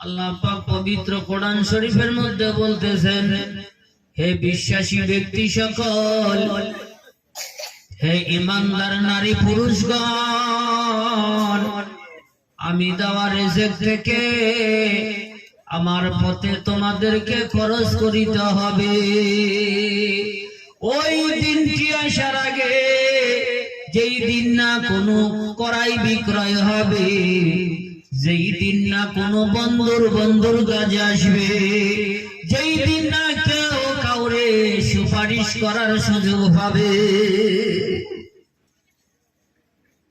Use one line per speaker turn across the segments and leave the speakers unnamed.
আল্লাহ পাক পবিত্র কোরআন শরীফের মধ্যে বলতেছেন, হে বিশ্বাসী ব্যক্তি সকল, হে ঈমানদার নারী পুরুষগণ, আমি দেওয়া রিজিক থেকে আমার পথে তোমাদেরকে খরচ করিতে হবে। ওই দিনটি আসার আগে, যেই দিন না কোনো ক্রয় বিক্রয় হবে, যেই দিন না কোনো বন্ধুর কাজে আসবে, যেই দিন না কেউ কাউরে সুপারিশ করার সুযোগ পাবে।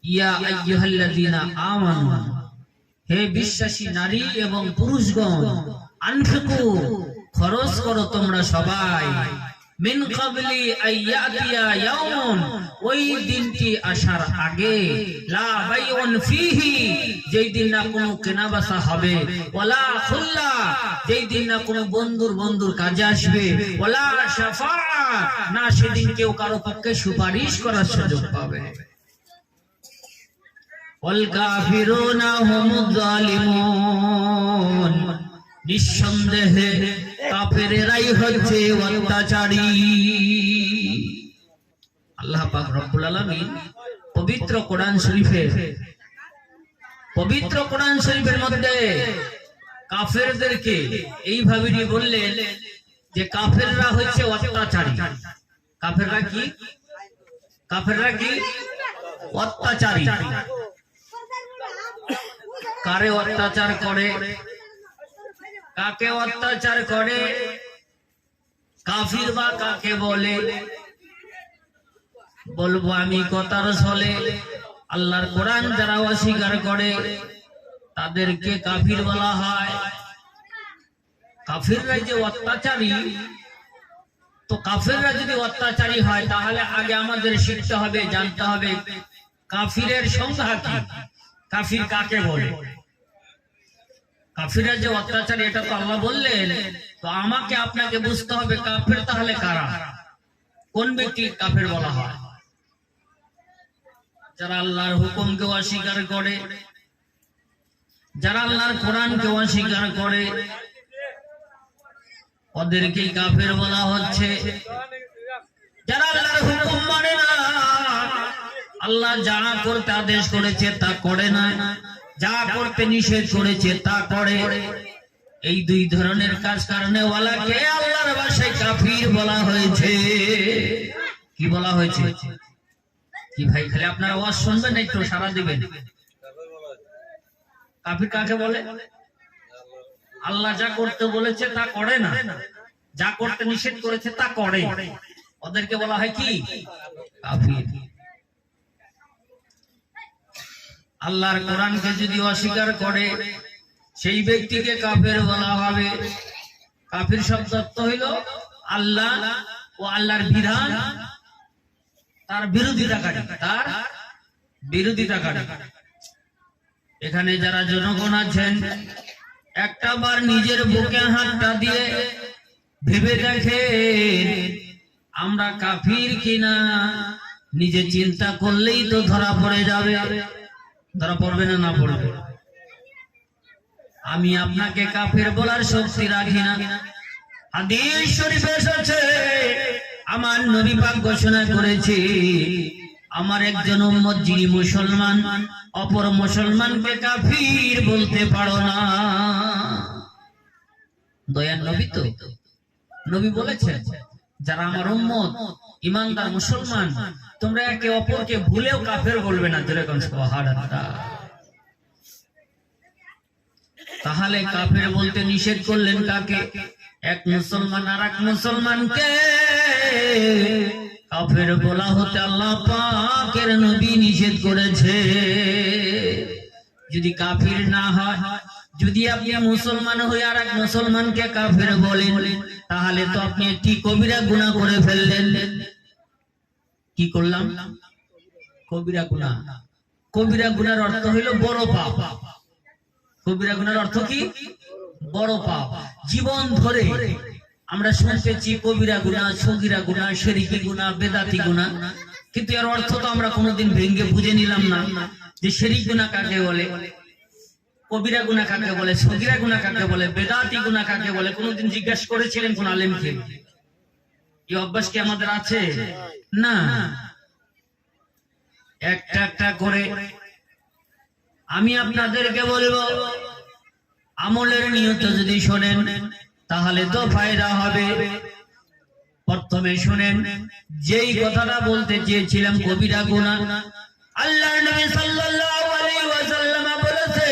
ইয়া আইয়ুহাল্লাযীনা আমানু, হে বিশ্বাসী নারী এবং পুরুষগণ, আনফিকু, খরচ করো তোমরা সবাই, মিন ক্বাবলি আইয়াতিয়া ইয়াউম, ওই দিনটি আসার আগে, লা বাইউন ফীহি, যেই দিন না কোনো কেনাবেচা হবে, ওয়ালা খুল্লা, যেই দিন না কোনো বন্ধুর কাজে আসবে, ওয়ালা শাফাআত, না সেদিন কেউ কারো পক্ষে সুপারিশ করার সুযোগ পাবে। ওয়াল কাফিরুনা হুমুয যালিমুন, নিঃসন্দেহে কাফেরেরাই হচ্ছে অত্যাচারী। আল্লাহ পাক রব্বুল আলামিন পবিত্র কোরআন শরীফের মধ্যে কাফেরদেরকে এইভাবে বললেন যে কাফেররা হচ্ছে অত্যাচারী। কাফেররা কি অত্যাচারী। কারে অত্যাচার করে, কাকে অত্যাচার করে, কাফির বা কাকে বলে? বলবো আমি কথার ছলে, আল্লাহর কোরআন যারা অস্বীকার করে তাদেরকে কাফির বলা হয়। কাফিররা যে অত্যাচারী, তো কাফিররা যদি অত্যাচারী হয় তাহলে আগে আমাদের শিখতে হবে, জানতে হবে কাফিরের সংজ্ঞা কি, কাফির কাকে বলে। কাফিররা যে অত্যাচারী এটা তো আল্লাহ বললেন, তো আমাকে আপনাকে বুঝতে হবে কাফির তাহলে কারা, কোন ব্যক্তি কাফির বলা হয়? যারা আল্লাহর হুকুমকে অস্বীকার করে, যারা আল্লাহর কোরআনকে অস্বীকার করে, ওদেরকেই কাফির বলা হচ্ছে। যারা আল্লাহর হুকুম মানে না, আল্লাহ যা করতে আদেশ করেছে তা করে না, যা করতে নিষেধ করেছে তা করে, এই দুই ধরনের কাজ কারণে ওয়ালাকে আল্লাহর ভাষায় কাফির বলা হয়েছে। কি বলা হয়েছে? কি ভাই, খালি আপনারা ওয়াজ শুনবেন, একটু সাড়া দিবেন। কাফির কাকে বলে? আল্লাহ যা করতে বলেছে তা করে না, যা করতে নিষেধ করেছে তা করে, ওদেরকে বলা হয় কি? কাফির। আল্লাহর কোরআনকে যদি অস্বীকার করে সেই ব্যক্তিকে কাফের বলা হবে। কাফির শব্দ অর্থ হইল আল্লাহ ও আল্লাহর বিধান তার বিরোধিতাকারী। এখানে যারা জনগণ আছেন, একটা বার নিজের বুকে হাতটা দিয়ে ভেবে দেখেন আমরা কাফির কিনা। নিজে চিন্তা করলেই তো ধরা পড়ে যাবে। ধরা পড়বে না? না পড়বে। আমি আপনাকে কাফের বলার শক্তি রাখি না। হাদিস শরীফে এসেছে, আমার নবী পাক ঘোষণা করেছে, আমার একজন উম্মত যিনি মুসলমান, অপর মুসলমানকে কাফির বলতে পারো না। দয়ার নবী তো নবী বলেছেন, যারা আমার উম্মত ঈমানদার মুসলমান, তোমরা একে অপরকে ভুলেও কাফের বলবে না। যেরকম সুবহানাল্লাহ। তাহলে কাফের বলতে নিষেধ করলেন কাকে? এক মুসলমান আর এক মুসলমানকে কাফের বলা হতে আল্লাহ পাকের নবী নিষেধ করেছে। যদি কাফির না হয়, যদি আপনি মুসলমান হয়ে আর এক মুসলমানকে কাফের বলেন, তাহলে তো আপনি একটি কবিরা গুনাহ করে ফেললেন। কি করলাম? কবিরা গুনাহ। কবিরা গুনার অর্থ হইল বড় পাপ। কবিরা গুনার অর্থ কি? বড় পাপ। জীবন ধরে আমরা শুনতেছি কবিরা গুনাহ, সগীরা গুনাহ, শিরকি গুনাহ, বেদাতি গুনাহ, কিন্তু এর অর্থ তো আমরা কোনোদিন ভেঙে বুঝে নিলাম না যে শিরক গুনাহ কাকে বলে, কবিরা গুনাহ কাকে বলে, সগীরা গুনাহ কাকে বলে, বেদাতি গুনাহ কাকে বলে, কোনদিন জিজ্ঞাসা করেছিলেন কোন আলেমকে? এই অভ্যাস কি আমাদের আছে? না। একটা একটা করে আমি আপনাদেরকে বলবো, আমলের নিয়ত যদি শোনেন তাহলে তো ফায়দা হবে। প্রথমে শুনেন, যেই কথাটা বলতে চেয়েছিলাম কবিরা গুনাহ, আল্লাহর নবী সাল্লাল্লাহু আলাইহি ওয়াসাল্লাম বলেছে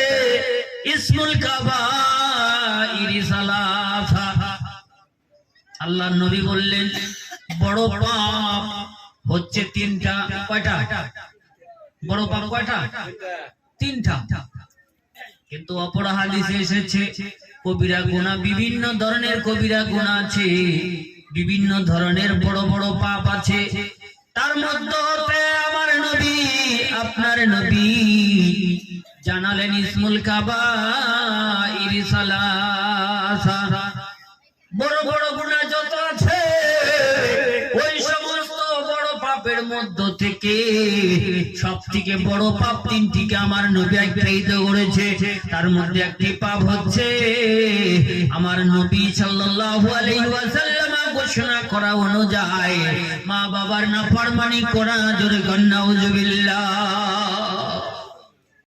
ইসমুল কাবাইরি সালাসা। আল্লাহর নবী বললেন বড় পাপ হচ্ছে তিনটা। কয়টা বড় পাপ? কয়টা? তিনটা। কিন্তু অপর হাদিসে এসেছে কবিরা গুনাহ বিভিন্ন ধরনের কবিরা গুনাহ আছে, বিভিন্ন ধরনের বড় বড় পাপ আছে। তার মধ্যে হতে আমার নবী, আপনার নবী জানালেন ইসমুল কাবাইরি সালাসা। বড় বড় গুনাহ যত আছে ওই সমস্ত বড় পাপের মধ্য থেকে সবথেকে বড় পাপ তিনটিকে আমার নবী আখ্যায়িত করেছে। তার মধ্যে একটি পাপ হচ্ছে আমার নবী সাল্লাল্লাহু আলাইহি ওয়াসাল্লাম ঘোষণা করা অনুযায়ী মা বাবার নাফরমানি করা। জোরে নাউজুবিল্লাহ।